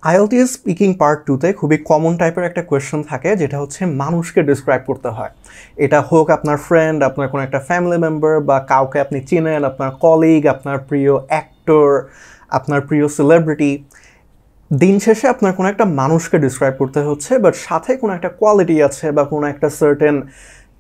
IELTS speaking part 2তে খুবই common টাইপের একটা কোয়েশ্চেন থাকে, যেটা হচ্ছে মানুষকে ডিসক্রাইব করতে হয়। এটা হোক আপনার ফ্রেন্ড, আপনার কোনো একটা ফ্যামিলি মেম্বার, বা কাউকে আপনি চিনেন, আপনার কলিগ, আপনার প্রিয় অ্যাক্টর, আপনার প্রিয় সেলিব্রিটি। দিন শেষে আপনার কোনো একটা মানুষকে ডিসক্রাইব করতে হচ্ছে, বাট সাথে কোনো একটা কোয়ালিটি আছে বা কোনো একটা সার্টেন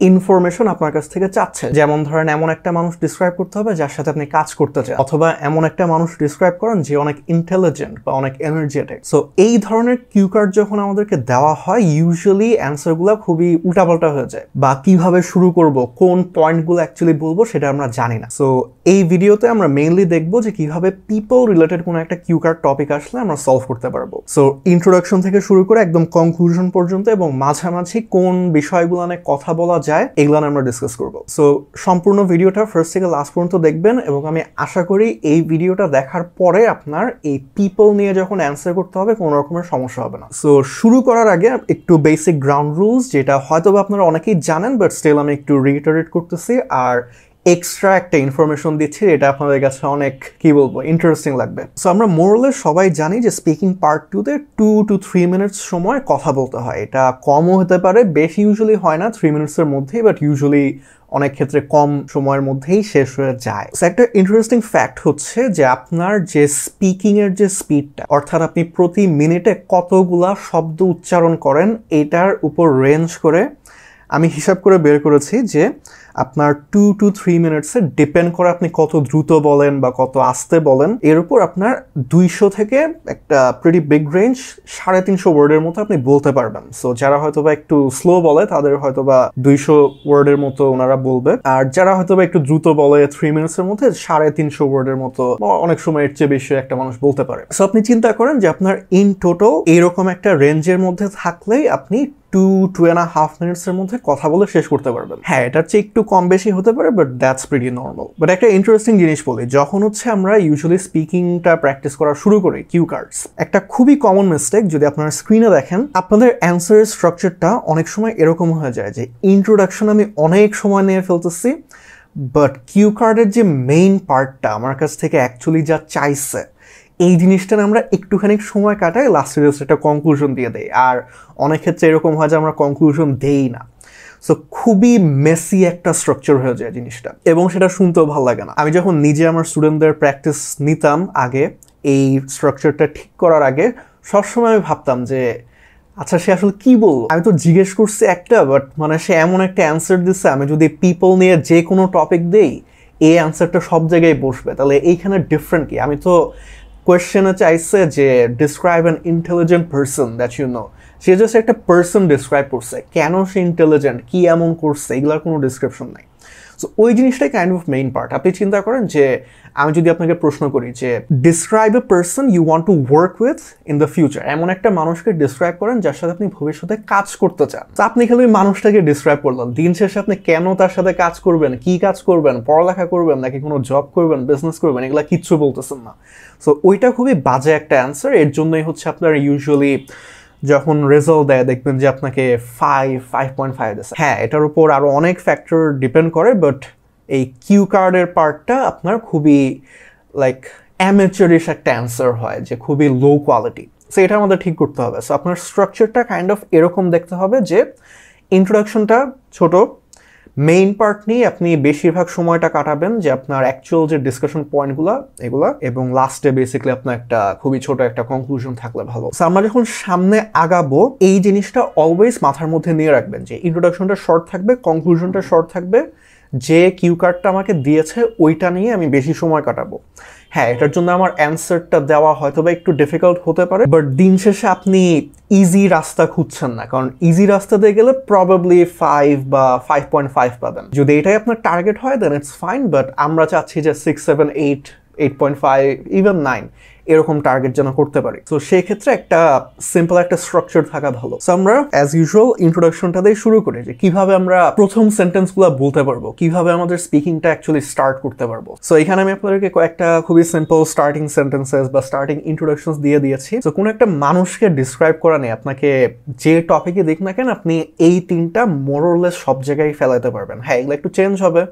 ইনফরমেশন আপনার কাছ থেকে চাচ্ছে। যেমন ধরেন, এমন একটা মানুষ ডিসক্রাইব করতে হবে যার সাথে আপনি কাজ করতে চান, অথবা এমন একটা মানুষ ডিসক্রাইব করেন যে অনেক ইন্টেলিজেন্ট বা অনেক এনার্জেটিক। সো এই ধরনের কিউ কার্ড যখন আমাদেরকে দেওয়া হয়, ইউজুয়ালি অ্যান্সারগুলো খুবই উল্টাপাল্টা হয়ে যায়, বা কিভাবে শুরু করব, কোন পয়েন্টগুলো অ্যাকচুয়ালি বলবো সেটা আমরা জানি না। সো এই ভিডিওতে আমরা মেইনলি দেখবো যে কিভাবে পিপল রিলেটেড কোনো একটা কিউ কার্ড টপিক আসলে আমরা সলভ করতে পারবো। সো ইন্ট্রোডাকশন থেকে শুরু করে একদম কনক্লুশন পর্যন্ত, এবং মাঝামাঝি কোন বিষয়গুলো নিয়ে কথা বলা যায়, এগুলো আমরা ডিসকাস করবো। সো সম্পূর্ণ ভিডিওটা ফার্স্ট থেকে লাস্ট পর্যন্ত দেখবেন, এবং আমি আশা করি এই ভিডিওটা দেখার পরে আপনার এই পিপল নিয়ে যখন অ্যান্সার করতে হবে কোনো রকমের সমস্যা হবে না। সো শুরু করার আগে একটু বেসিক গ্রাউন্ড রুলস, যেটা হয়তো আপনারা অনেকেই জানেন, বাট স্টিল আমি একটু রিটারেট করতেছি, আর এক্সট্রা একটা ইনফরমেশন দিচ্ছি, এটা আপনাদের কাছে অনেক কি বলবো ইন্টারেস্টিং লাগবে। সো আমরা মোরলে সবাই জানি যে স্পিকিং পার্ট 2তে 2 to 3 মিনিটস সময় কথা বলতে হয়। এটা কমও হতে পারে, বেশি ইউজুয়ালি হয় না 3 মিনিটসের মধ্যেই, বাট ইউজুয়ালি অনেক ক্ষেত্রে কম সময়ের মধ্যেই শেষ হয়ে যায়। একটা ইন্টারেস্টিং ফ্যাক্ট হচ্ছে যে আপনার যে স্পিকিং এর যে স্পিডটা, অর্থাৎ আপনি প্রতি মিনিটে কতগুলা শব্দ উচ্চারণ করেন, এটার উপর রেঞ্জ করে আমি হিসাব করে বের করেছি যে আপনার 2 to 3 মিনিটসে ডিপেন্ড করে আপনি কত দ্রুত বলেন বা কত আস্তে বলেন, এর উপর আপনার 200 থেকে একটা প্রিটি বিগ রেঞ্জ 350 ওয়ার্ডের মতো আপনি বলতে পারবেন। সো যারা হয়তোবা একটু স্লো বলে তাদের হয়তোবা 200 ওয়ার্ডের মতো ওনারা বলবে, আর যারা হয়তোবা একটু দ্রুত বলে 3 মিনিটসের মধ্যে 350 ওয়ার্ডের মতো, অনেক সময় এর চেয়ে বেশি একটা মানুষ বলতে পারে। সো আপনি চিন্তা করেন যে আপনার ইন টোটাল এইরকম একটা রেঞ্জের মধ্যে থাকলেই আপনি 2.5 মিনিটসের মধ্যে কথা বলে শেষ করতে পারবেন। হ্যাঁ, এটার চেয়ে একটু কম বেশি হতে পারে, but that's pretty normal. But একটা ইন্টারেস্টিং জিনিস বলি, যখন হচ্ছে আমরা ইউজুয়ালি স্পিকিংটা প্র্যাকটিস করা শুরু করি, কিউ কার্ডস একটা খুবই কমন মিস্টেক। যদি আপনারা স্ক্রিনে দেখেন, আপনাদের অ্যান্সারের স্ট্রাকচারটা অনেক সময় এরকম হয়ে যায় যে ইন্ট্রোডাকশন আমি অনেক সময় নিয়ে ফেলতেছি, বাট কিউ কার্ডের যে মেইন পার্টটা আমার কাছ থেকে অ্যাকচুয়ালি যা চাইছে, এই জিনিসটা আমরা একটুখানি সময় কাটাই, লাস্টে জাস্ট একটা কনক্লুশন দিয়ে দেই। আর অনেক ক্ষেত্রে এরকম হয় যে আমরা কনক্লুশন দেই না। সো খুবই মেসি একটা স্ট্রাকচার হয়ে যায় জিনিসটা, এবং সেটা শুনতেও ভালো লাগে না। আমি যখন নিজে আমার স্টুডেন্টদের প্র্যাকটিস নিতাম আগে, এই স্ট্রাকচারটা ঠিক করার আগে সবসময় আমি ভাবতাম যে আচ্ছা সে আসলে কি বললো, আমি তো জিজ্ঞেস করছি একটা, বাট মানে সে এমন একটা অ্যান্সার দিচ্ছে, আমি যদি পিপল নিয়ে যে কোনো টপিক দেই এই অ্যান্সারটা সব জায়গায় বসবে, তাহলে এইখানে ডিফারেন্ট কি? আমি তো কোয়েশ্চেনে চাইছে যে describe an intelligent person that you know, সে জাস্ট একটা পারসন ডিসক্রাইব করছে, কেন সে ইন্টেলিজেন্ট, কি এমন করছে, এগুলোর কোনো ডিসক্রিপশন নাই। সো ওই জিনিসটাই কাইন্ড অফ মেইন পার্ট। আপনি চিন্তা করেন যে আমি যদি আপনাকে প্রশ্ন করি যে describe a person you want to work with in the future, এমন একটা মানুষকে ডিসক্রাইব করেন যার সাথে আপনি ভবিষ্যতে কাজ করতে চান। তো আপনি খালি ওই মানুষটাকে ডিসক্রাইব করলেন, দিন শেষে আপনি কেন তার সাথে কাজ করবেন, কি কাজ করবেন, পড়ালেখা করবেন নাকি কোনো জব করবেন, বিজনেস করবেন, এগুলা কিচ্ছু বলতেছেন না। সো ওইটা খুবই বাজে একটা অ্যান্সার। এর জন্যই হচ্ছে আপনার ইউজুয়ালি যখন রেজাল্ট দেয় দেখবেন যে আপনাকে 5.5 দিচ্ছে। হ্যাঁ, এটার উপর আরো অনেক ফ্যাক্টর ডিপেন্ড করে, বাট এই কিউ কার্ডের পার্টটা আপনার খুবই লাইক অ্যামেচারিশ একটা অ্যান্সার হয়, যে খুবই লো কোয়ালিটি। সো এটা আমাদের ঠিক করতে হবে। সো আপনার স্ট্রাকচারটা কাইন্ড অফ এরকম দেখতে হবে যে ইন্ট্রোডাকশনটা ছোট, মেইন পার্ট নিয়ে আপনি বেশিরভাগ সময়টা কাটাবেন, যে আপনার অ্যাকচুয়াল যে ডিসকাশন পয়েন্টগুলো এগুলা, এবং লাস্টে বেসিক্যালি আপনার একটা খুবই ছোট একটা কনক্লুশন থাকলে ভালো। সো আমরা যখন সামনে আগাবো, এই জিনিসটা অলওয়েজ মাথার মধ্যে নিয়ে রাখবেন যে ইন্ট্রোডাকশনটা শর্ট থাকবে, কনক্লুশনটা শর্ট থাকবে, যে কিউ কার্ডটা আমাকে দিয়েছে ওইটা নিয়ে আমি বেশি সময় কাটাবো। হ্যাঁ, এটার জন্য আমার অ্যান্সারটা দেওয়া হয়তো বা একটু ডিফিকাল্ট হতে পারে, বাট দিন শেষে আপনি ইজি রাস্তা খুঁজছেন না, কারণ ইজি রাস্তা দিয়ে গেলে প্রবাবলি 5 বা 5.5 পাবেন। যদি এটাই আপনার টার্গেট হয় দেন ইটস ফাইন, বাট আমরা চাচ্ছি যে 6, 7, 8, 8.5, ইভেন 9 এরকম টার্গেট যেন করতে পারি। তো সেই ক্ষেত্রে একটা সিম্পল একটা স্ট্রাকচার থাকা ভালো। সো আমরা অ্যাজ ইউজুয়াল ইন্ট্রোডাকশনটা দিয়ে শুরু করি, যে কিভাবে আমরা প্রথম সেন্টেন্সগুলো বলতে পারবো, কিভাবে আমাদের স্পিকিংটা অ্যাকচুয়ালি স্টার্ট করতে পারবো। সো এখানে আমি আপনাদেরকে কয়েকটা খুবই সিম্পল স্টার্টিং সেন্টেন্সেস বা স্টার্টিং ইন্ট্রোডাকশনস দিয়ে দিয়েছি। তো কোনো একটা মানুষকে ডিসক্রাইব করা নেই, আপনাকে যে টপিকে দেখ না কেন আপনি এই 3টা মোরলেস সব জায়গায় ফেলাইতে পারবেন। হ্যাঁ, এগুলো একটু চেঞ্জ হবে,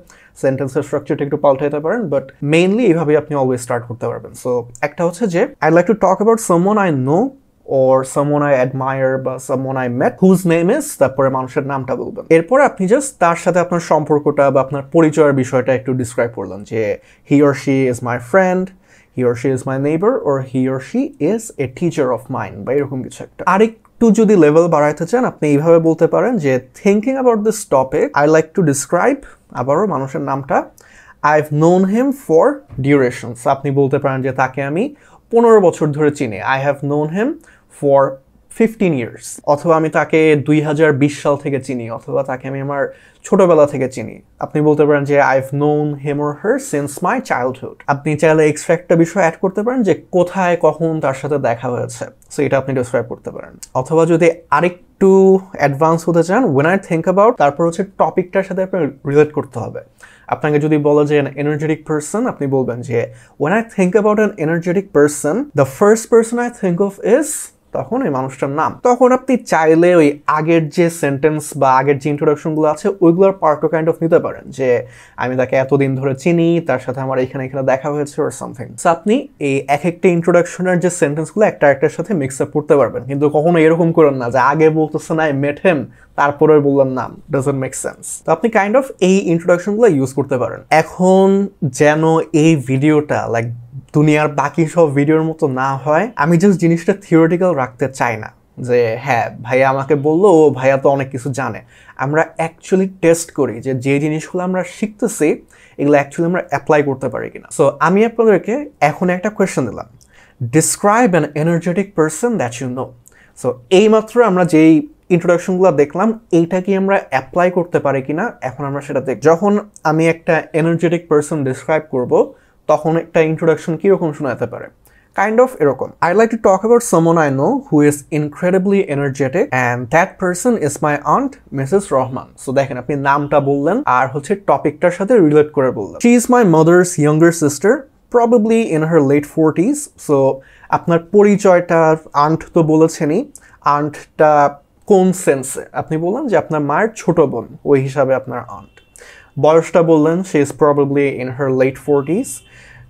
সেন্টেন্সের স্ট্রাকচারটা একটু পাল্টাইতে পারেন, বাট মেইনলি এইভাবে আপনি অলওয়েজ স্টার্ট করতে পারবেন। সো একটা হচ্ছে যে I like to talk about someone I know or someone I admire বা someone I met whose name is, তারপরে মানুষের নামটা বলবেন। এরপর আপনি জাস্ট তার সাথে আপনার সম্পর্কটা বা আপনার পরিচয়ের বিষয়টা একটু ডিসক্রাইব করলেন যে he or she is my friend, he or she is my neighbor, or he or she is a teacher of mine বা এরকম কিছু একটা। আরেকটু যদি লেভেল বাড়াইতে চান আপনি এইভাবে বলতে পারেন যে thinking about this topic I like to describe, আবারও মানুষের নামটা, I've known him for duration। আপনি বলতে পারেন যে তাকে আমি 15 বছর ধরে চিনি, I have known him for 15 years, অথবা আমি তাকে 2020 সাল থেকে চিনি, অথবা তাকে আমি আমার ছোটবেলা থেকে চিনি। আপনি বলতে পারেন যে I've known him or her since my childhood। আপনি চাইলে এক্সট্রা একটা বিষয় অ্যাড করতে পারেন যে কোথায় কখন তার সাথে দেখা হয়েছে, সো এটা আপনি ডেসক্রাইব করতে পারেন। অথবা যদি আরেকটু অ্যাডভান্স হতে চান, when I think about, তারপর হচ্ছে টপিকটার সাথে আপনি রিলেট করতে হবে। আপনাকে যদি বলে যে an energetic person, আপনি বলবেন যে when I think about an energetic person, the first person I think of is, তখন এই মানুষটার নাম। তখন আপনি চাইলে ওই আগের যে সেন্টেন্স বা আগের যে ইন্ট্রোডাকশনগুলো আছে ওইগুলোর পার্টও কাইন্ড অফ নিতে পারেন যে আমি তাকে এতদিন ধরে চিনি, তার সাথে আমার এখানে দেখা হয়েছে or something। সো আপনি এই এক একটা ইন্ট্রোডাকশনের যে সেন্টেন্সগুলো একটা একটার সাথে মিক্স আপ করতে পারবেন, কিন্তু কখনো এরকম করেন না যে আগে বলতেছেন I met him তারপরে বললাম নাম, ডাজন্ট মেক সেন্স। তো আপনি কাইন্ড অফ এই ইন্ট্রোডাকশনগুলো ইউজ করতে পারেন। এখন যেন এই ভিডিওটা লাইক দুনিয়ার বাকি সব ভিডিওর মতো না হয়, আমি জাস্ট জিনিসটা থিওরিটিক্যাল রাখতে চাই না যে হ্যাঁ ভাইয়া আমাকে বললো ও ভাইয়া তো অনেক কিছু জানে। আমরা অ্যাকচুয়ালি টেস্ট করি যে যে জিনিসগুলো আমরা শিখতেছি এগুলো অ্যাকচুয়ালি আমরা অ্যাপ্লাই করতে পারি কিনা। সো আমি আপনাদেরকে এখন একটা কোয়েশ্চেন দিলাম, describe an energetic person that you know. So এইমাত্র আমরা যেই ইন্ট্রোডাকশনগুলো দেখলাম এইটা কি আমরা অ্যাপ্লাই করতে পারি কিনা এখন আমরা সেটা দেখ। যখন আমি একটা এনার্জেটিক পারসন ডিসক্রাইব করব তখন একটা ইন্ট্রোডাকশন কীরকম শোনাতে পারে, কাইন্ড অফ এরকম, I like to talk about someone I know who is incredibly energetic and that person is my aunt Mrs. Rahman। So দেখেন আপনি নামটা বললেন আর হচ্ছে টপিকটার সাথে রিলেট করে বললেন। She is my mother's younger sister, probably in her late 40s। So আপনার পরিচয়টা আন্ট তো বলেছেনই, আন্টটা কোন সেন্সে আপনি বললেন যে আপনার মায়ের ছোট বোন, ওই হিসাবে আপনার আন্ট। বয়সটা বললেন she is probably in her late 40s।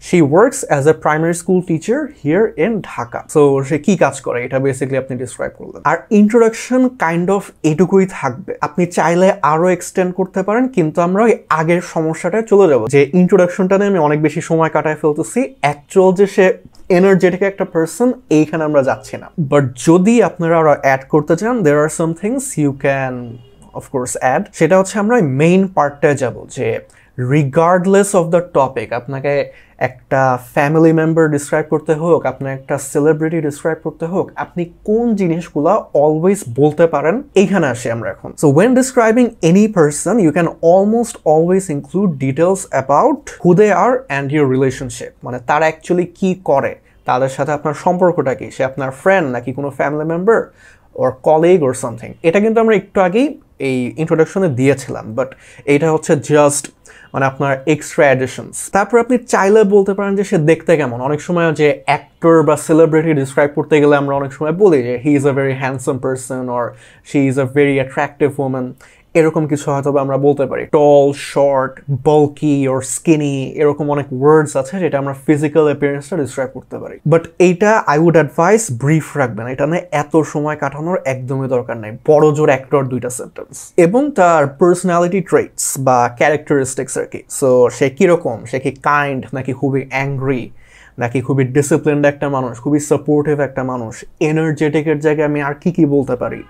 She works as a primary school teacher here in Dhaka। So সে কি কাজ করে এটা বেসিক্যালি আপনি ডিসক্রাইব করলেন। আর ইন্ট্রোডাকশন কাইন্ড অফ এটুকুই থাকবে, আপনি চাইলে আরো এক্সটেন্ড করতে পারেন, কিন্তু আমরা ওই আগের সমস্যাটায় চলে যাব যে ইন্ট্রোডাকশনটা নিয়ে আমি অনেক বেশি সময় কাটায় ফেলতেছি, অ্যাকচুয়াল যে সে এনার্জেটিক একটা পারসন এইখানে আমরা যাচ্ছি না। বাট যদি আপনারা আরো অ্যাড করতে চান, there are some things you can of course add। সেটা হচ্ছে আমরা মেইন পার্টটায় যাব যে রিগার্ডলেস অফ দ্য টপিক, আপনাকে একটা ফ্যামিলি মেম্বার ডিসক্রাইব করতে হোক, আপনার একটা সেলিব্রিটি ডিসক্রাইব করতে হোক, আপনি কোন জিনিসগুলো অলওয়েজ বলতে পারেন এইখানে আসি আমরা এখন। So when describing any person you can almost always include details about who they are and your relationship, মানে তারা অ্যাকচুয়ালি কি করে, তাদের সাথে আপনার সম্পর্কটা কি, সে আপনার ফ্রেন্ড নাকি কোনো ফ্যামিলি মেম্বার ওর কলিগ ওর সামথিং। এটা কিন্তু আমরা একটু আগেই এই ইন্ট্রোডাকশনে দিয়েছিলাম, বাট এইটা হচ্ছে জাস্ট মানে আপনার এক্সট্রা অ্যাডিশনস। তারপর আপনি চাইলে বলতে পারেন যে সে দেখতে কেমন। অনেক সময় যে অ্যাক্টর বা সেলিব্রিটি ডিসক্রাইব করতে গেলে আমরা অনেক সময় বলি যে he is a very handsome person or she is a very attractive woman, এরকম কিছু হয়তো আমরা বলতে পারি। টল, শর্ট, বলকি ওর স্কিনি, এরকম অনেক ওয়ার্ডস আছে যেটা আমরা ফিজিক্যাল অ্যাপিয়ারেন্সটা ডিসক্রাইব করতে পারি। বাট এইটা আই উড অ্যাডভাইস ব্রিফ রাখবেন, এটা নিয়ে এত সময় কাটানোর একদমই দরকার নেই। বড় জোর একটা আর দুইটা সেন্টেন্স এবং তার পার্সোনালিটি ট্রেটস বা ক্যারেক্টারিস্টিক্স আর কি। সো সে কীরকম, সে কি কাইন্ড নাকি খুবই অ্যাংরি, নাকি খুবই ডিসিপ্লিনড একটা মানুষ, খুবই সাপোর্টিভ একটা মানুষ, এনার্জেটিকের জায়গায় আমি আর কি কি বলতে পারি,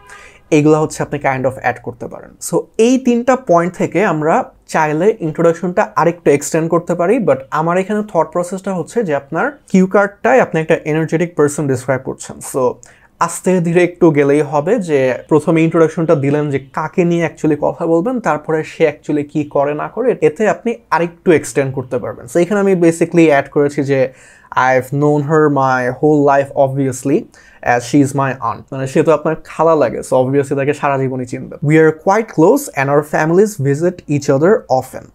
এইগুলো হচ্ছে আপনি কাইন্ড অফ অ্যাড করতে পারেন। সো এই তিনটা পয়েন্ট থেকে আমরা চাইলে ইন্ট্রোডাকশনটা আরেকটু এক্সটেন্ড করতে পারি। বাট আমার এখানে থট প্রসেসটা হচ্ছে যে আপনার কিউ কার্ডটায় আপনি একটা এনার্জেটিক পারসন ডিসক্রাইব করছেন। সো আস্তে ধীরে একটু গেলেই হবে যে প্রথমে ইন্ট্রোডাকশনটা দিলেন যে কাকে নিয়ে অ্যাকচুয়ালি কথা বলবেন, তারপরে সে অ্যাকচুয়ালি কি করে না করে, এতে আপনি আরেকটু এক্সটেন্ড করতে পারবেন। সো এখানে আমি বেসিক্যালি অ্যাড করেছি যে I've known her my whole life obviously as she is my aunt, মানে সে তো আপনার খালা লাগে, সো অবভিয়াসলি তাকে সারা জীবনই চিনবেন। We are quite close and our families visit each other often,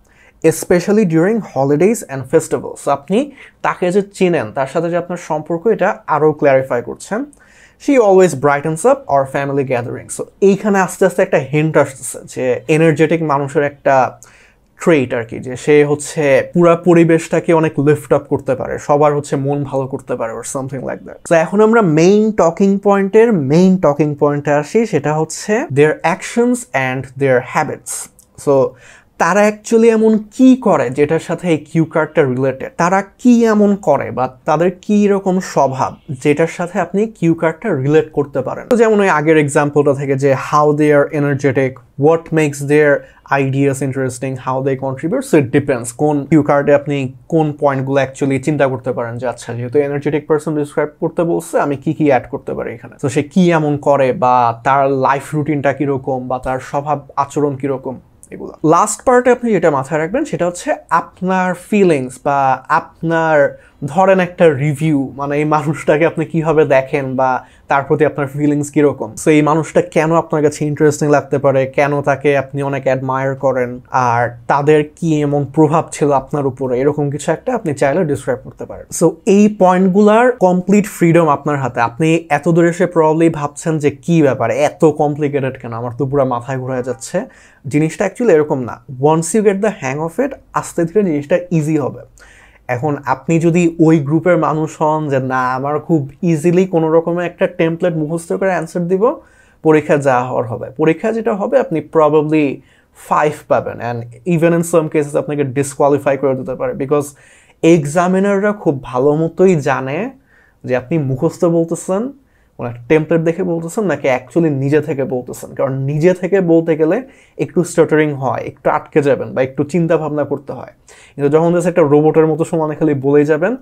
especially during holidays and festivals। So আপনি তাকে যে চিনেন, তার সাথে যে আপনার সম্পর্ক, এটা আরও ক্ল্যারিফাই করছেন। She always brightens up our family gatherings। So এইখানে আস্তে আস্তে একটা হিন্ট আসতেছে যে এনার্জেটিক মানুষের একটা ট্রেট আর কি, যে সে হচ্ছে পুরা পরিবেশটাকে অনেক লিফট আপ করতে পারে, সবার হচ্ছে মন ভালো করতে পারে or something like that. তো এখন আমরা মেইন টকিং পয়েন্টে আসি, সেটা হচ্ছে their actions and their habits. So তারা অ্যাকচুয়ালি এমন কি করে যেটার সাথে এই কিউ কার্ডটা রিলেটেড, তারা কি এমন করে বা তাদের কি রকম স্বভাব যেটার সাথে আপনি কিউ কার্ডটা রিলেট করতে পারেন। তো যেমন ওই আগের এক্সাম্পলটা থেকে যে how they are energetic, what makes their ideas interesting, how they contribute, so it depends কোন কিউ কার্ডে আপনি কোন পয়েন্টগুলো অ্যাকচুয়ালি চিন্তা করতে পারেন যে আচ্ছা যেহেতু এনার্জেটিক পারসন ডিসক্রাইব করতে বলছে আমি কি কি অ্যাড করতে পারি এখানে। তো সে কি এমন করে বা তার লাইফ রুটিনটা কিরকম বা তার স্বভাব আচরণ কিরকম, এগুলো। লাস্ট পার্টে আপনি যেটা মাথায় রাখবেন সেটা হচ্ছে আপনার ফিলিংস বা আপনার ধরেন একটা রিভিউ, মানে এই মানুষটাকে আপনি কিভাবে দেখেন বা তার প্রতি আপনার ফিলিংস কিরকম, সো এই মানুষটা কেন আপনার কাছে ইন্টারেস্টিং লাগতে পারে, কেন তাকে আপনি অনেক অ্যাডমায়ার করেন, আর তাদের কি এমন প্রভাব ছিল আপনার উপরে, এরকম কিছু একটা আপনি চাইলে ডিসক্রাইব করতে পারেন। সো এই পয়েন্টগুলার কমপ্লিট ফ্রিডম আপনার হাতে। আপনি এত দূরে এসে প্রবাবলি ভাবছেন যে কি ব্যাপার, এত কমপ্লিকেটেড কেন, আমার তো পুরো মাথায় ঘুরে যাচ্ছে। জিনিসটা অ্যাকচুয়ালি এরকম না। Once you get the hang of it, আস্তে ধীরে জিনিসটা ইজি হবে। এখন আপনি যদি ওই গ্রুপের মানুষ হন যে না আমার খুব ইজিলি কোনো রকমের একটা টেমপ্লেট মুখস্থ করে অ্যান্সার দিব, পরীক্ষা যা হওয়ার হবে, পরীক্ষা যেটা হবে আপনি প্রবাবলি 5 পাবেন, and even in some cases আপনাকে ডিসকোয়ালিফাই করে দিতে পারে, বিকজ এক্সামিনাররা খুব ভালো মতোই জানে যে আপনি মুখস্থ বলতেছেন, কোনো একটা টেমপ্লেট দেখে বলতেছেন নাকি অ্যাকচুয়ালি নিজে থেকে বলতেছেন। কারণ নিজে থেকে বলতে গেলে একটু স্টাটারিং হয়, একটু আটকে যাবেন বা একটু চিন্তা ভাবনা করতে হয়, কিন্তু যখন একটা রোবটের মতো সমানে খালি বলেই যাবেন,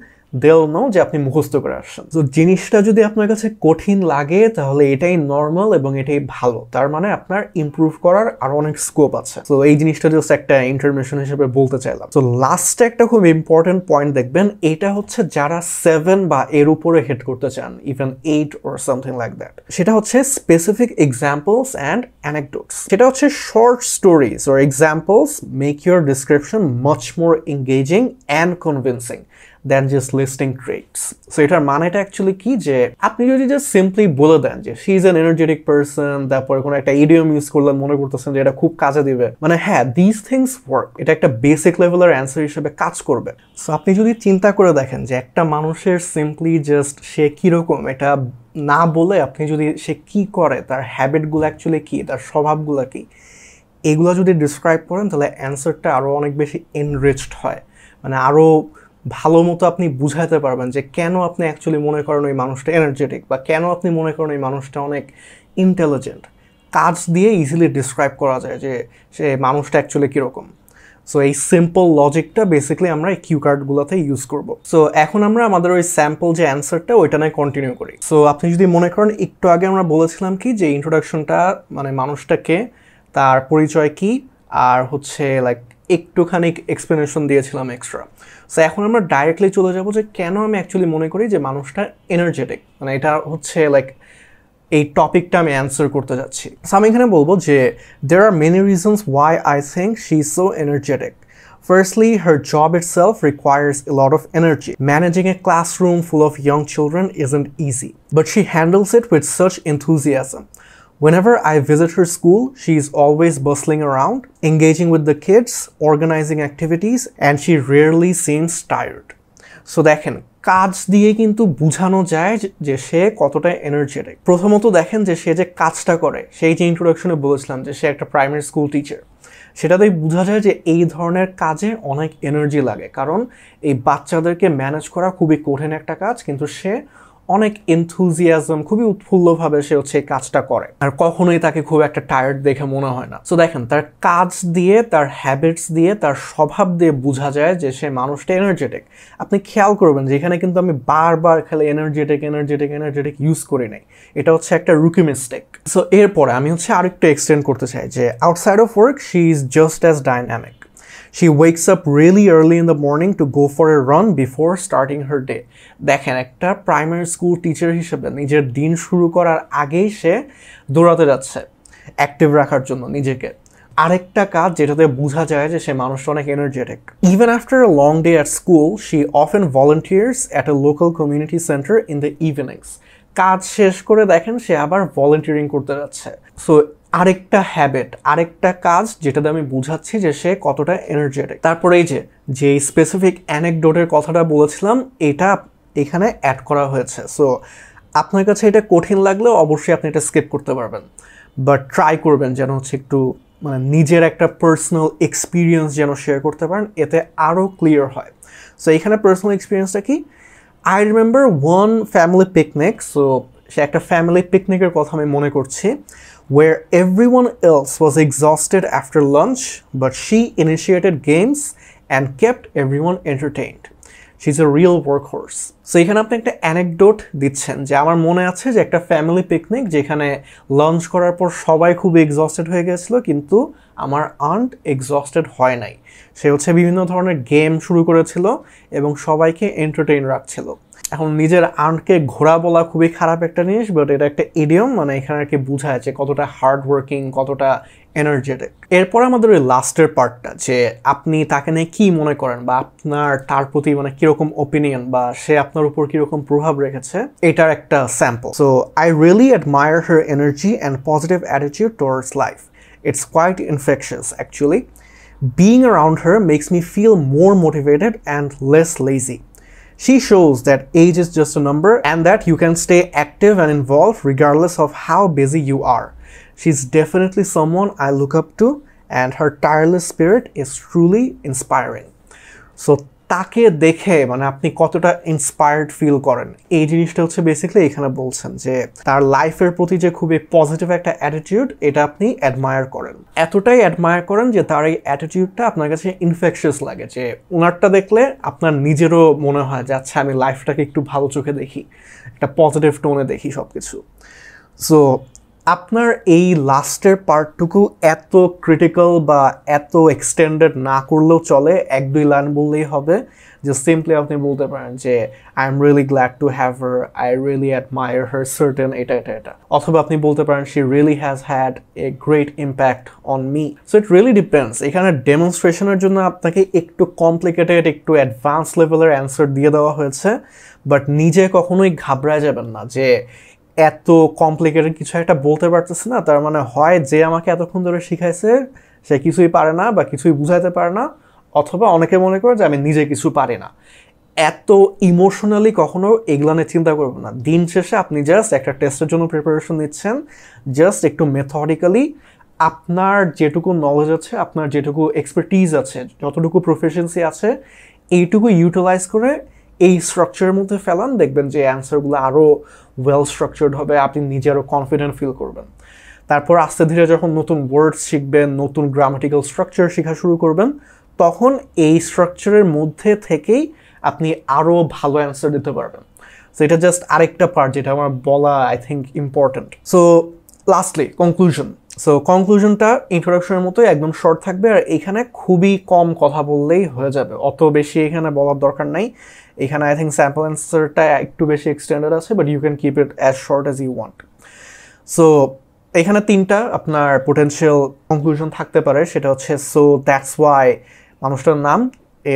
দেল নো যে আপনি মুখস্থ করে আসছেন। তো জিনিসটা যদি আপনার কাছে কঠিন লাগে তাহলে এটাই নর্মাল এবং এটাই ভালো, তার মানে আপনার ইমপ্রুভ করার আরো অনেক স্কোপ আছে। তো এই জিনিসটা জাস্ট একটা ইন্টারমিশন হিসেবে বলতে চাইলাম। তো লাস্টে একটা খুব ইম্পর্টেন্ট পয়েন্ট দেখবেন, এটা হচ্ছে যারা 7 বা এর উপরে হিট করতে চান, even 8 or something like that, সেটা হচ্ছে স্পেসিফিক এক্সাম্পলস অ্যান্ড অ্যানেকডোটস। সেটা হচ্ছে short stories or examples make your description much more engaging and convincing than just listing traits. So এটার মানেটা অ্যাকচুয়ালি কি, যে আপনি যদি জাস্ট সিম্পলি বলে দেন যে she is an energetic person, তারপরে কোনো একটা ইডিয়ম ইউজ করলেন, মনে করতেছেন যে এটা খুব কাজে দিবে, মানে হ্যাঁ দিস থিংস ওয়ার্ক, এটা একটা বেসিক লেভেলের অ্যান্সার হিসেবে কাজ করবে। সো আপনি যদি চিন্তা করে দেখেন যে একটা মানুষের সিম্পলি জাস্ট সে কীরকম এটা না বলে আপনি যদি সে কি করে, তার হ্যাবিটগুলো অ্যাকচুয়ালি কী, তার স্বভাবগুলো কী, এগুলো যদি ডিসক্রাইব করেন তাহলে অ্যান্সারটা আরও অনেক বেশি এনরিচড হয়, মানে আরও ভালো মতো আপনি বুঝাইতে পারবেন যে কেন আপনি অ্যাকচুয়ালি মনে করেন ওই মানুষটা এনার্জেটিক বা কেন আপনি মনে করেন ওই মানুষটা অনেক ইন্টেলিজেন্ট। কাজ দিয়ে ইজিলি ডিসক্রাইব করা যায় যে সে মানুষটা অ্যাকচুয়ালি কীরকম। সো এই সিম্পল লজিকটা বেসিক্যালি আমরা এই কিউ কার্ডগুলোতে ইউজ করব। সো এখন আমরা আমাদের ওই স্যাম্পল যে অ্যান্সারটা ওইটা নিয়ে কন্টিনিউ করি। সো আপনি যদি মনে করেন একটু আগে আমরা বলেছিলাম কি যে ইন্ট্রোডাকশনটা মানে মানুষটাকে, তার পরিচয় কি, আর হচ্ছে লাইক একটুখানি এক্সপ্লেনেশন দিয়েছিলাম এক্সট্রা। সো এখন আমরা ডাইরেক্টলি চলে যাবো যে কেন আমি অ্যাকচুয়ালি মনে করি যে মানুষটা এনার্জেটিক, মানে এটা হচ্ছে লাইক এই টপিকটা আমি অ্যান্সার করতে যাচ্ছি। সো আমি এখানে বলবো যে there are many reasons why I think she's so energetic. Firstly, her job itself requires a lot of energy. Managing a classroom full of young children isn't easy, but she handles it with such enthusiasm. Whenever I visit her school, she is always bustling around, engaging with the kids, organizing activities, and she rarely seems tired. So দেখেন কাজ দিয়ে কিন্তু বোঝানো যায় যে সে কতটা energetic. প্রথমত দেখেন যে সে যে কাজটা করে, সেই যে ইন্ট্রোডাকশনে বলেছিলাম যে সে একটা প্রাইমারি স্কুল টিচার, সেটাতেই বোঝা যায় যে এই ধরনের কাজে অনেক এনার্জি লাগে, কারণ এই বাচ্চাদেরকে ম্যানেজ করা খুবই কঠিন একটা কাজ, কিন্তু সে অনেক এনথুজিয়াজম, খুবই উৎফুল্লভাবে সে হচ্ছে এই কাজটা করে, আর কখনোই তাকে খুব একটা টায়ার্ড দেখে মনে হয় না। সো দেখেন তার কাজ দিয়ে, তার হ্যাবিটস দিয়ে, তার স্বভাব দিয়ে বোঝা যায় যে সে মানুষটা এনার্জেটিক। আপনি খেয়াল করবেন যে এখানে কিন্তু আমি বারবার খালি এনার্জেটিক ইউজ করি নাই, এটা হচ্ছে একটা রুকি মিস্টেক। সো এরপরে আমি হচ্ছে আরেকটু এক্সটেন্ড করতে চাই যে outside of work she is just as dynamic. She wakes up really early in the morning to go for a run before starting her day. দেখেন একটা প্রাইমারি স্কুল টিচার হিসেবে নিজের দিন শুরু করার আগেই সে দৌড়াতে যাচ্ছে অ্যাক্টিভ রাখার জন্য নিজেকে। আরেকটা কাজ যেটাতে বোঝা যায় যে সে মানুষটা অনেক energetic. Even after a long day at school, she often volunteers at a local community center in the evenings. কাজ শেষ করে দেখেন সে আবার ভলান্টিয়ারিং করতে যাচ্ছে। সো আরেকটা হ্যাবিট, আরেকটা কাজ যেটাতে আমি বুঝাচ্ছি যে সে কতটা এনার্জেটিক। তারপরে এই যে স্পেসিফিক অ্যানেকডোটের কথাটা বলেছিলাম, এটা এখানে অ্যাড করা হয়েছে। সো আপনার কাছে এটা কঠিন লাগলেও অবশ্যই আপনি এটা স্কিপ করতে পারবেন, বাট ট্রাই করবেন যেন হচ্ছে একটু মানে নিজের একটা পার্সোনাল এক্সপিরিয়েন্স যেন শেয়ার করতে পারেন, এতে আরও ক্লিয়ার হয়। সো এখানে পার্সোনাল এক্সপিরিয়েন্সটা কি, I remember one family picnic. So সে একটা ফ্যামিলি পিকনিকের কথা আমি মনে করছি, where everyone else was exhausted after lunch, but she initiated games and kept everyone entertained. She's a real workhorse. So এখানে আপনি একটা অ্যানেকডোট দিচ্ছেন যে আমার মনে আছে যে একটা ফ্যামিলি পিকনিক যেখানে লাঞ্চ করার পর সবাই খুব এক্সস্টেড হয়ে গেছিলো, কিন্তু আমার আন্ট এক্সস্টেড হয় নাই। সে হচ্ছে বিভিন্ন ধরনের গেম শুরু করেছিল এবং সবাইকে এন্টারটেইন রাখছিল। এখন নিজের আন্টকে ঘোড়া বলা খুবই খারাপ একটা জিনিস, বাট এটা একটা ইডিয়ম, মানে এখানে আর কি বোঝায় যে কতটা হার্ড ওয়ার্কিং, কতটা এনার্জেটিক। এরপর আমাদের ওই লাস্টের পার্টটা, যে আপনি তাকে নিয়ে কী মনে করেন বা আপনার তার প্রতি মানে কীরকম ওপিনিয়ন বা সে আপনার উপর কীরকম প্রভাব রেখেছে, এটার একটা sample. So I really admire her energy and positive attitude towards life. It's quite infectious, actually. Being around her makes me feel more motivated and less lazy. She shows that age is just a number and that you can stay active and involved regardless of how busy you are. She's definitely someone I look up to, and her tireless spirit is truly inspiring. So তাকে দেখে মানে আপনি কতটা inspired feel করেন, এই জিনিসটা হচ্ছে basically এখানে বলছেন যে তার লাইফের প্রতি যে খুবই পজিটিভ একটা অ্যাটিটিউড, এটা আপনি অ্যাডমায়ার করেন, এতটাই অ্যাডমায়ার করেন যে তার এই অ্যাটিটিউডটা আপনার কাছে ইনফেকশাস লাগে, যে ওনারটা দেখলে আপনার নিজেরও মনে হয় যে আচ্ছা আমি লাইফটাকে একটু ভালো চোখে দেখি, একটা পজিটিভ টোনে দেখি সব কিছু। সো আপনার এই লাস্টের পার্টটুকু এত ক্রিটিক্যাল বা এত এক্সটেন্ডেড না করলেও চলে, এক দুই লাইন বললেই হবে। যে সিম্পলি আপনি বলতে পারেন যে I am really glad to have her, I really admire her certain এটা। অথবা আপনি বলতে পারেন she really has had a great impact on me. So it really depends. এখানে ডেমনস্ট্রেশনের জন্য আপনাকে একটু কমপ্লিকেটেড, একটু অ্যাডভান্স লেভেলের অ্যান্সার দিয়ে দেওয়া হয়েছে, বাট নিজে কখনোই ঘাবড়ায় যাবেন না যে এত কমপ্লিকেটেড কিছু একটা বলতে পারতেছে না, তার মানে হয় যে আমাকে এতক্ষণ ধরে শিখাইছে সে কিছুই পারে না বা কিছুই বুঝাইতে পারে না, অথবা অনেকে মনে করে যে আমি নিজে কিছু পারি না। এত ইমোশনালি কখনো এগুলা নিয়ে চিন্তা করবেন না। দিন শেষে আপনি জাস্ট একটা টেস্টের জন্য প্রিপারেশন নিচ্ছেন, জাস্ট একটু মেথডিক্যালি আপনার যেটুকু নলেজ আছে, আপনার যেটুকু এক্সপার্টিজ আছে, যতটুকু প্রফেশনসি আছে, এইটুকু ইউটিলাইজ করে এই স্ট্রাকচারের মধ্যে ফেলান, দেখবেন যে অ্যান্সারগুলো আরও ওয়েল স্ট্রাকচার্ড হবে, আপনি নিজে আরও কনফিডেন্ট ফিল করবেন। তারপর আস্তে ধীরে যখন নতুন ওয়ার্ডস শিখবেন, নতুন গ্রামাটিক্যাল স্ট্রাকচার শেখা শুরু করবেন, তখন এই স্ট্রাকচারের মধ্যে থেকেই আপনি আরও ভালো অ্যান্সার দিতে পারবেন। সো এটা জাস্ট আরেকটা পার্ট যেটা আমার বলা I think important. So lastly conclusion. So কনক্লুশনটা ইন্ট্রোডাকশনের মতোই একদম শর্ট থাকবে, আর এখানে খুবই কম কথা বললেই হয়ে যাবে, অত বেশি এখানে বলার দরকার নাই। এখানে আই থিঙ্ক স্যাম্পল অ্যান্সারটা একটু বেশি এক্সটেন্ডেড আছে, but you can keep it as short as you want. So এখানে তিনটা আপনার পোটেনশিয়াল কনক্লুশন থাকতে পারে, সেটা হচ্ছে সো দ্যাটস ওয়াই মানুষটার নাম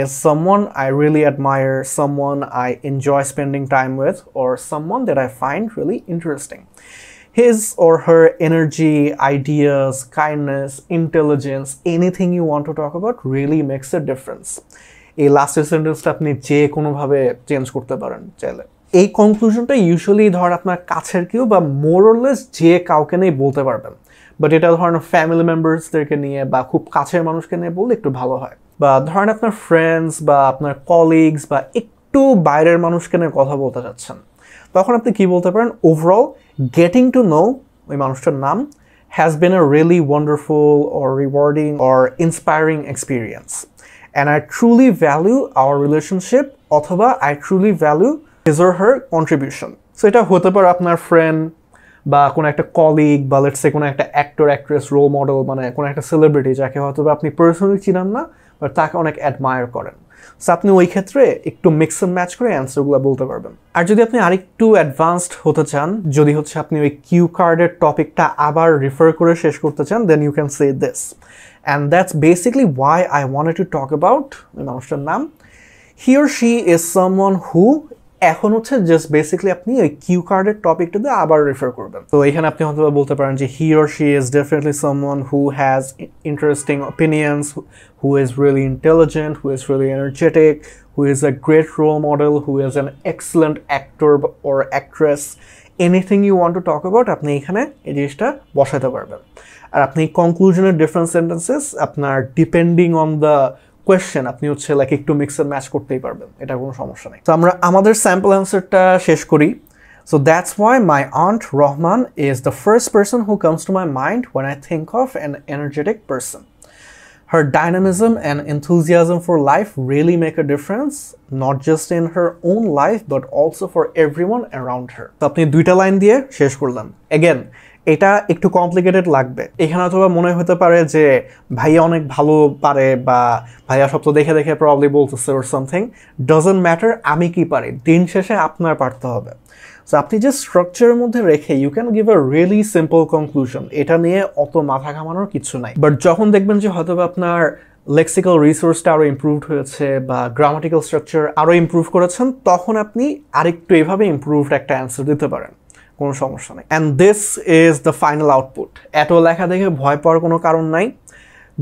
is someone I really admire, someone I enjoy spending time with, or someone that I find really interesting. His or her energy, ideas, kindness, intelligence, anything you want to talk about really makes a difference. এই লাস্টের সেন্টেন্সটা আপনি যে কোনোভাবে change করতে পারেন চাইলে। এই কনক্লুশনটা ইউজুয়ালি ধর আপনার কাছের কেউ বা মোর অর লেস যে কাউকে নিয়ে বলতে পারবেন, বাট এটা ধরেন ফ্যামিলি মেম্বার্সদেরকে নিয়ে বা খুব কাছের মানুষকে নিয়ে বললে একটু ভালো হয়। বা ধরেন আপনার ফ্রেন্ডস বা আপনার কলিগস বা একটু বাইরের মানুষকে নিয়ে কথা বলতে চাচ্ছেন, তখন আপনি কি বলতে পারেন, ওভারঅল গেটিং টু নো ওই মানুষটার নাম has been a really wonderful or rewarding or inspiring experience, and I truly value our relationship, অথবা I truly value his or her contribution. So এটা হতে পারে আপনার ফ্রেন্ড বা কোনো একটা কলিগ বা লেটস সে কোনো একটা অ্যাক্টর, অ্যাক্ট্রেস, রোল মডেল, মানে কোনো একটা সেলিব্রিটি যাকে হয়তো আপনি পার্সোনালি চিনেন না, বাট তাকে অনেক অ্যাডমায়ার করেন। সো আপনি ওই ক্ষেত্রে একটু মিক্স অ্যান্ড ম্যাচ করে অ্যান্সারগুলো বলতে পারবেন। আর যদি আপনি আরেকটু অ্যাডভান্সড হতে চান, যদি হচ্ছে আপনি ওই কিউ কার্ডের টপিকটা আবার রিফার করে শেষ করতে চান, then you can say this, and that's basically why I wanted to talk about ওই মানুষটার নাম। He or she is someone who এখন হচ্ছে জাস্ট বেসিক্যালি আপনি ওই কিউ কার্ডের টপিকটাতে আবার রেফার করবেন। তো এখানে আপনি হয়তো বলতে পারেন যে he or she is definitely someone who has interesting opinions, who is really intelligent, who is really energetic, who is a great role model, who is an excellent actor or actress. Anything you want to talk about আপনি এখানে এই জিনিসটা বসাতে পারবেন। আর আপনি কনক্লুশনের different sentences আপনার depending on the question আপনি হচ্ছে লাইক একটু মিক্স এন্ড ম্যাচ করতেই পারবেন, এটা কোনো সমস্যা নেই। তো আমরা আমাদের স্যাম্পল অ্যান্সারটা শেষ করি। So that's why my aunt Rahman is the first person who comes to my mind when I think of an energetic person. Her dynamism and enthusiasm for life really make a difference, not just in her own life but also for everyone around her. তো আপনি দুইটা line দিয়ে শেষ করলাম। Again, এটা একটু complicated লাগবে। এখানে অথবা মনে হতে পারে যে ভাইয়া অনেক ভালো পারে বা ভাইয়া সব তো দেখে দেখে প্রবাবলি বলতেছে ওর সামথিং। ডাজন্ট ম্যাটার আমি কি পারি, দিন শেষে আপনার পারতে হবে। সো আপনি যে স্ট্রাকচারের মধ্যে রেখে you can give a really simple conclusion, এটা নিয়ে অত মাথা ঘামানোর কিছু নাই। বাট যখন দেখবেন যে হয়তো আপনার লেক্সিক্যাল রিসোর্সটা আরও ইমপ্রুভড হয়েছে বা গ্রামাটিক্যাল স্ট্রাকচার আরও ইমপ্রুভ করেছেন, তখন আপনি আরেকটু এভাবে ইমপ্রুভড একটা অ্যান্সার দিতে পারেন, কোনো সমস্যা নেই। And this is the final output. এত লেখা দেখে ভয় পাওয়ার কোনো কারণ নাই।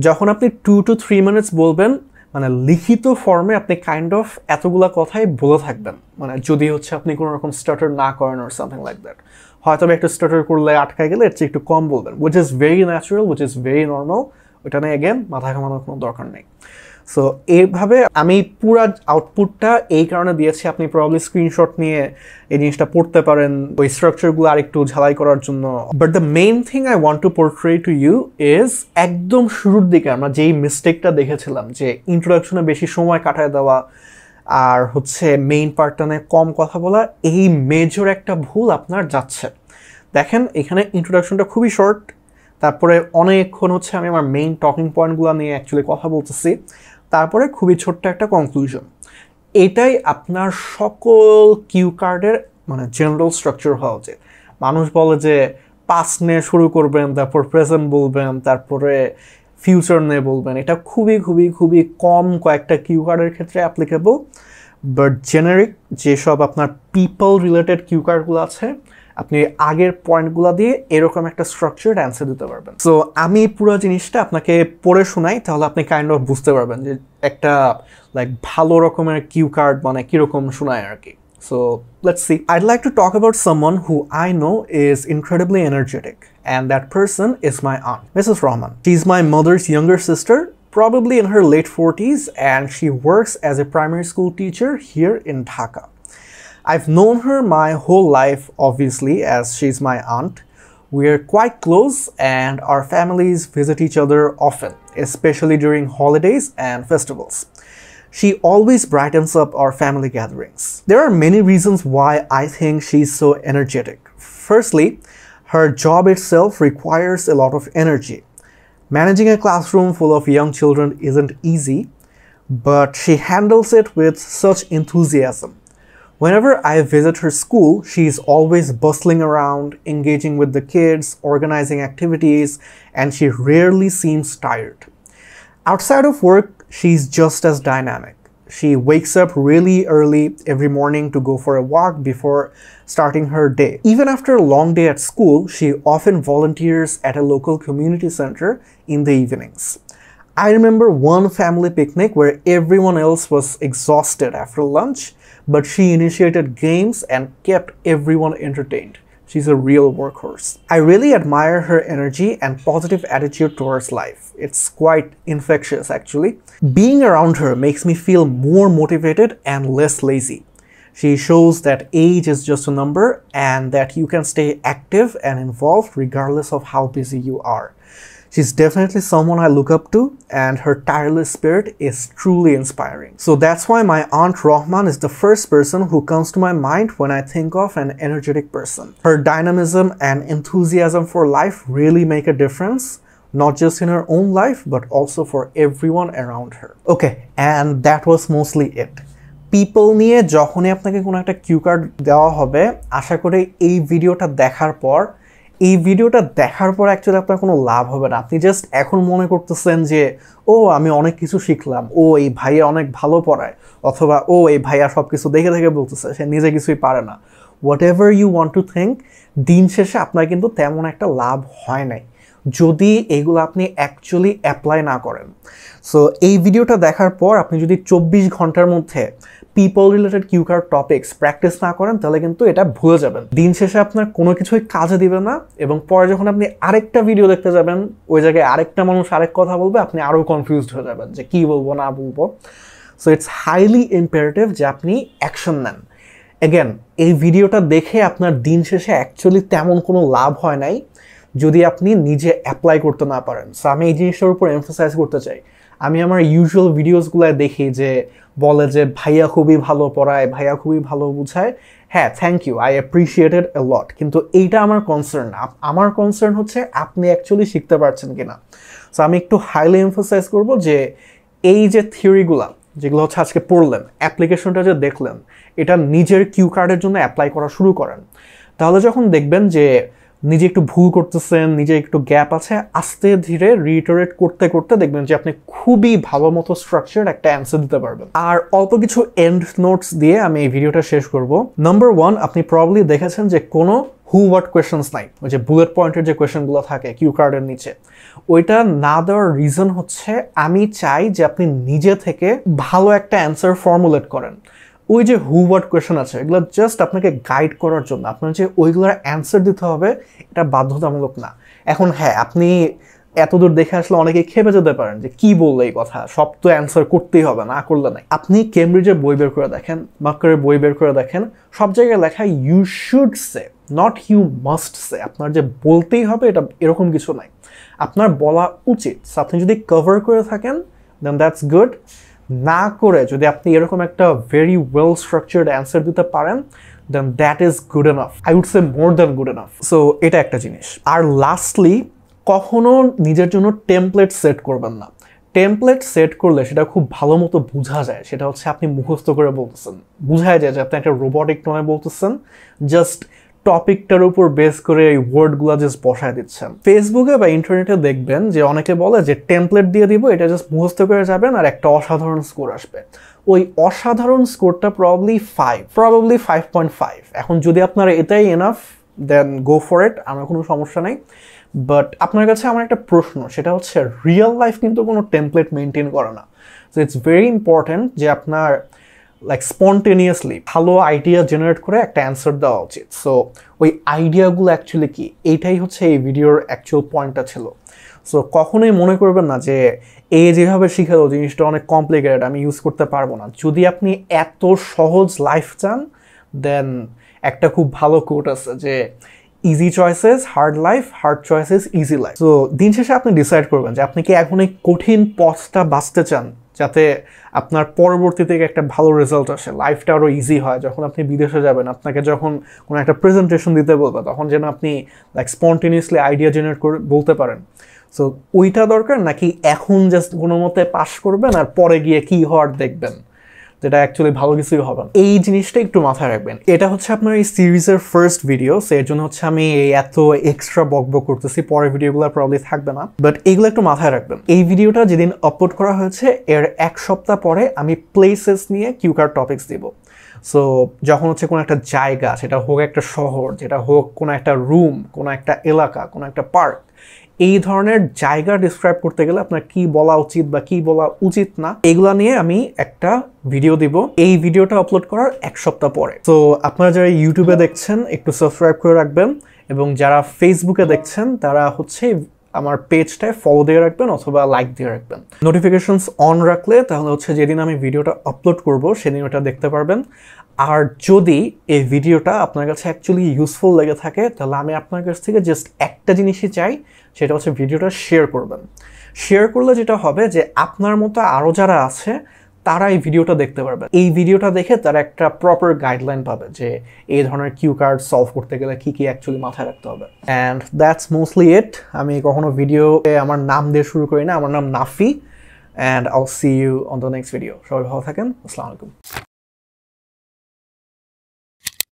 যখন আপনি 2 to 3 মিনিটস বলবেন, মানে লিখিত ফর্মে আপনি কাইন্ড অফ এতগুলা কথাই বলে থাকবেন, মানে যদি হচ্ছে আপনি কোনো রকম স্টার্টার না করেন ওর সামথিং লাইক দ্যাট। হয়তো একটু স্টার্টার করলে আটকায় গেলে এর চেয়ে একটু কম বলবেন, which is very natural, which is very normal. ওইটা নিয়ে এগেন মাথা ঘামানোর কোনো দরকার নেই। সো এইভাবে আমি পুরো আউটপুটটা এই কারণে দিয়েছি, আপনি প্রবাবলি স্ক্রিনশট নিয়ে এই জিনিসটা পড়তে পারেন ওই স্ট্রাকচারগুলো আরেকটু ঝালাই করার জন্য। But the main thing I want to portray to you is একদম শুরুর দিকে আমরা যেই মিস্টেকটা দেখেছিলাম যে ইন্ট্রোডাকশনে বেশি সময় কাটায় দেওয়া আর হচ্ছে মেইন পার্টনে কম কথা বলা, এই মেজর একটা ভুল আপনার যাচ্ছে। দেখেন এখানে ইন্ট্রোডাকশনটা খুবই শর্ট, তারপরে অনেকক্ষণ হচ্ছে আমি আমার মেইন টকিং পয়েন্টগুলো নিয়ে অ্যাকচুয়ালি কথা বলতেছি, তারপরে খুবই ছোট্ট একটা কনক্লুশন। এটাই আপনার সকল কিউ কার্ডের মানে জেনারেল স্ট্রাকচার হওয়া উচিত। মানুষ বলে যে পাস্ট নিয়ে শুরু করবেন, তারপর প্রেজেন্ট বলবেন, তারপরে ফিউচার নিয়ে বলবেন। এটা খুবই খুবই খুবই কম কয়েকটা কিউ কার্ডের ক্ষেত্রে অ্যাপ্লিকেবল। বাট জেনারিক যেসব আপনার পিপল রিলেটেড কিউ কার্ডগুলো আছে, আপনি আগের পয়েন্টগুলো দিয়ে এরকম একটা স্ট্রাকচার্ড অ্যান্সার দিতে পারবেন। সো আমি পুরো জিনিসটা আপনাকে পড়ে শোনাই, তাহলে আপনি কাইন্ড অফ বুঝতে পারবেন যে একটা লাইক ভালো রকমের কিউ কার্ড মানে কীরকম শোনায় আর কি। So let's see. I'd like to talk about someone who I know is incredibly energetic, and that person is my aunt, Mrs. Rahman. She's my mother's younger sister, probably in her late 40s, and she works as a primary school teacher here in Dhaka. I've known her my whole life, obviously, as she's my aunt. We're quite close and our families visit each other often, especially during holidays and festivals. She always brightens up our family gatherings. There are many reasons why I think she's so energetic. Firstly, her job itself requires a lot of energy. Managing a classroom full of young children isn't easy, but she handles it with such enthusiasm. Whenever I visit her school, she's always bustling around, engaging with the kids, organizing activities, and she rarely seems tired. Outside of work, she's just as dynamic. She wakes up really early every morning to go for a walk before starting her day. Even after a long day at school, she often volunteers at a local community center in the evenings. I remember one family picnic where everyone else was exhausted after lunch, but she initiated games and kept everyone entertained. She's a real workhorse. I really admire her energy and positive attitude towards life. It's quite infectious, actually. Being around her makes me feel more motivated and less lazy. She shows that age is just a number and that you can stay active and involved regardless of how busy you are. She's definitely someone I look up to, and her tireless spirit is truly inspiring. So that's why my Aunt Rahman is the first person who comes to my mind when I think of an energetic person. Her dynamism and enthusiasm for life really make a difference, not just in her own life, but also for everyone around her. Okay, and that was mostly it. People নিয়ে যখনই আপনাকে কোনো একটা cue card দেওয়া হবে, আশা করি এই ভিডিওটা দেখার পর এই ভিডিওটা দেখার পর অ্যাকচুয়ালি আপনার কোনো লাভ হবে না। আপনি জাস্ট এখন মনে করতেছেন যে ও আমি অনেক কিছু শিখলাম, ও এই ভাইয়া অনেক ভালো পড়ায়, অথবা ও এই ভাইয়া সব কিছু দেখে দেখে বলতেছে, সে নিজে কিছুই পারে না। Whatever you want to think, দিন শেষে আপনার কিন্তু তেমন একটা লাভ হয় নাই যদি এইগুলো আপনি অ্যাকচুয়ালি অ্যাপ্লাই না করেন। সো এই ভিডিওটা দেখার পর আপনি যদি 24 ঘন্টার মধ্যে পিপল রিলেটেড কিউকার টপিকস প্র্যাকটিস না করেন তাহলে কিন্তু এটা ভুলে যাবেন। দিন শেষে আপনার কোনো কিছুই কাজে দিবে না, এবং পরে যখন আপনি আরেকটা ভিডিও দেখতে যাবেন ওই জায়গায় আরেকটা মানুষ আরেক কথা বলবে, আপনি আরও কনফিউজড হয়ে যাবেন যে কী বলবো না বলবো। সো ইটস হাইলি ইম্পারেটিভ যে আপনি অ্যাকশন নেন। অ্যাগেন, এই ভিডিওটা দেখে আপনার দিন শেষে অ্যাকচুয়ালি তেমন কোনো লাভ হয় নাই যদি আপনি নিজে অ্যাপ্লাই করতে না পারেন। সো আমি এই জিনিসটার উপর এমফাসাইজ করতে চাই। আমি আমার ইউজুয়াল ভিডিওসগুলো দেখি যে বলে যে ভাইয়া খুবই ভালো পড়ায়, ভাইয়া খুবই ভালো বুঝায়। হ্যাঁ, থ্যাংক ইউ, আই অ্যাপ্রিসিয়েটেড এ লট, কিন্তু এইটা আমার কনসার্ন না। আমার কনসার্ন হচ্ছে আপনি অ্যাকচুয়ালি শিখতে পারছেন কিনা। সো আমি একটু হাইলি এমফাসাইজ করবো যে এই যে থিওরিগুলা যেগুলো হচ্ছে আজকে পড়লেন, অ্যাপ্লিকেশনটা যে দেখলেন, এটা নিজের কিউ কার্ডের জন্য অ্যাপ্লাই করা শুরু করেন। তাহলে যখন দেখবেন যে নিজে একটু ভুল করতেছেন, নিজে একটু গ্যাপ আছে, আস্তে ধীরে রিইটারেট করতে করতে দেখবেন যে আপনি খুবই ভালো মতো স্ট্রাকচার একটা অ্যান্সার দিতে পারবেন। আর অল্প কিছু এন্ড নোটস দিয়ে আমি এই ভিডিওটা শেষ করব। নাম্বার 1, আপনি প্রবাবলি দেখেছেন যে কোনো হু হোয়াট কোয়েশনস নাই, ওই যে বুলেট পয়েন্টের যে কোয়েশনগুলো থাকে কিউ কার্ডের নিচে, ওইটা না দেওয়ার রিজন হচ্ছে আমি চাই যে আপনি নিজে থেকে ভালো একটা অ্যান্সার ফর্মুলেট করেন। ওই যে হু হোয়াট কোয়েশন আছে এগুলো জাস্ট আপনাকে গাইড করার জন্য, আপনার যে ওইগুলোর অ্যান্সার দিতে হবে এটা বাধ্যতামূলক না। এখন হ্যাঁ, আপনি এতদূর দেখে আসলে অনেকে খেপে যেতে পারেন যে কি বললে এই কথা, সব তো অ্যান্সার করতেই হবে, না করলে নাই। আপনি কেমব্রিজের বই বের করে দেখেন, মার্কারের বই বের করে দেখেন, সব জায়গায় লেখা you should say, not you must say. আপনার যে বলতেই হবে এটা এরকম কিছু নাই, আপনার বলা উচিত। আপনি যদি কভার করে থাকেন দেন দ্যাটস গুড। না করে যদি আপনি এরকম একটা ভেরি ওয়েল স্ট্রাকচার্ড অ্যান্সার দিতে পারেন then that is good enough, I would say more than good enough. So এটা একটা জিনিস। আর লাস্টলি, কখনো নিজের জন্য টেমপ্লেট সেট করবেন না। টেমপ্লেট সেট করলে সেটা খুব ভালো মতো বোঝা যায়, সেটা হচ্ছে আপনি মুখস্থ করে বলতেছেন, বোঝা যায় যে আপনি একটা রোবটিক টোনে বলতেছেন, জাস্ট টপিকটার উপর বেস করে এই ওয়ার্ডগুলো জাস্ট বসায় দিচ্ছেন। ফেসবুকে বা ইন্টারনেটে দেখবেন যে অনেকে বলে যে টেমপ্লেট দিয়ে দিব, এটা জাস্ট মুখস্থ করে যাবেন আর একটা অসাধারণ স্কোর আসবে। ওই অসাধারণ স্কোরটা প্রবাবলি 5.5। এখন যদি আপনার এটাই enough then go for it, আমার কোনো সমস্যা নেই। বাট আপনার কাছে আমার একটা প্রশ্ন, সেটা হচ্ছে রিয়েল লাইফ কিন্তু কোনো টেমপ্লেট মেনটেন করে না। সো ইটস ভেরি ইম্পর্ট্যান্ট যে আপনার লাইক স্পন্টেনিয়াসলি ভালো আইডিয়া জেনারেট করে একটা অ্যান্সার দেওয়া উচিত। সো ওই আইডিয়াগুলো অ্যাকচুয়ালি কি, এইটাই হচ্ছে এই ভিডিওর অ্যাকচুয়াল পয়েন্টটা ছিল। সো কখনোই মনে করবেন না যে যেভাবে শিখালো জিনিসটা অনেক কমপ্লিকেটেড, আমি ইউজ করতে পারবো না। যদি আপনি এত সহজ লাইফ চান দেন একটা খুব ভালো কোট আছে যে easy choices hard life, hard choices easy life. So দিন শেষে আপনি ডিসাইড করবেন যে আপনি কি এখন এই কঠিন পথটা বাঁচতে চান যাতে আপনার পরবর্তীতে একটা ভালো রেজাল্ট আসে, লাইফটা আরও ইজি হয়। যখন আপনি বিদেশে যাবেন, আপনাকে যখন কোনো একটা প্রেজেন্টেশন দিতে বলবে, তখন যেন আপনি লাইক স্পন্টেনিয়াসলি আইডিয়া জেনারেট করে বলতে পারেন। সো ওইটা দরকার, নাকি এখন জাস্ট কোনো মতে পাস করবেন আর পরে গিয়ে কি হওয়ার দেখবেন, যেটা অ্যাকচুয়ালি ভালো কিছুই হবে না। এই জিনিসটা একটু মাথায় রাখবেন। এটা হচ্ছে আপনার এই সিরিজের ফার্স্ট ভিডিও, সো এর জন্য হচ্ছে আমি এত এক্সট্রা বকবক করতেছি, পরের ভিডিওগুলো প্রবলি থাকবে না, বাট এইগুলো একটু মাথায় রাখবেন। এই ভিডিওটা যেদিন আপলোড করা হয়েছে এর 1 সপ্তাহ পরে আমি প্লেসেস নিয়ে কিউকার টপিক্স দিব। সো যখন হচ্ছে কোনো একটা জায়গা, সেটা হোক একটা শহর, যেটা হোক কোনো একটা রুম, কোনো একটা এলাকা, কোনো একটা পার্ক, এই ধরনের জায়গা ডিসক্রাইব করতে গেলে আপনার কি বলা উচিত বা কি বলা উচিত না, এগুলা নিয়ে আমি একটা ভিডিও দিব। এই ভিডিওটা আপলোড করার 1 সপ্তাহ পরে। তো আপনারা যারা ইউটিউবে দেখছেন একটু সাবস্ক্রাইব করে রাখবেন, এবং যারা ফেসবুকে দেখছেন তারা হচ্ছে আমার পেজটায় ফলো দিয়ে রাখবেন অথবা লাইক দিয়ে রাখবেন। নোটিফিকেশনস অন রাখলে তাহলে হচ্ছে যেদিন আমি ভিডিওটা আপলোড করব সেদিন ওটা দেখতে পারবেন। আর যদি এই ভিডিওটা আপনার কাছে অ্যাকচুয়ালি ইউজফুল লেগে থাকে তাহলে আমি আপনার কাছ থেকে জাস্ট একটা জিনিসই চাই, সেটা হচ্ছে ভিডিওটা শেয়ার করবেন। শেয়ার করলে যেটা হবে যে আপনার মতো আরও যারা আছে তারা এই ভিডিওটা দেখতে পারবে। এই ভিডিওটা দেখে তারা একটা প্রপার গাইডলাইন পাবে যে এই ধরনের কিউ কার্ড সলভ করতে গেলে কি কি অ্যাকচুয়ালি মাথায় রাখতে হবে। অ্যান্ড দ্যাটস মোস্টলি ইট। আমি কখনো ভিডিওতে আমার নাম দিয়ে শুরু করি না, আমার নাম Nafi. And I'll see you on the next video. সবাই ভালো থাকেন, আসসালামু আলাইকুম।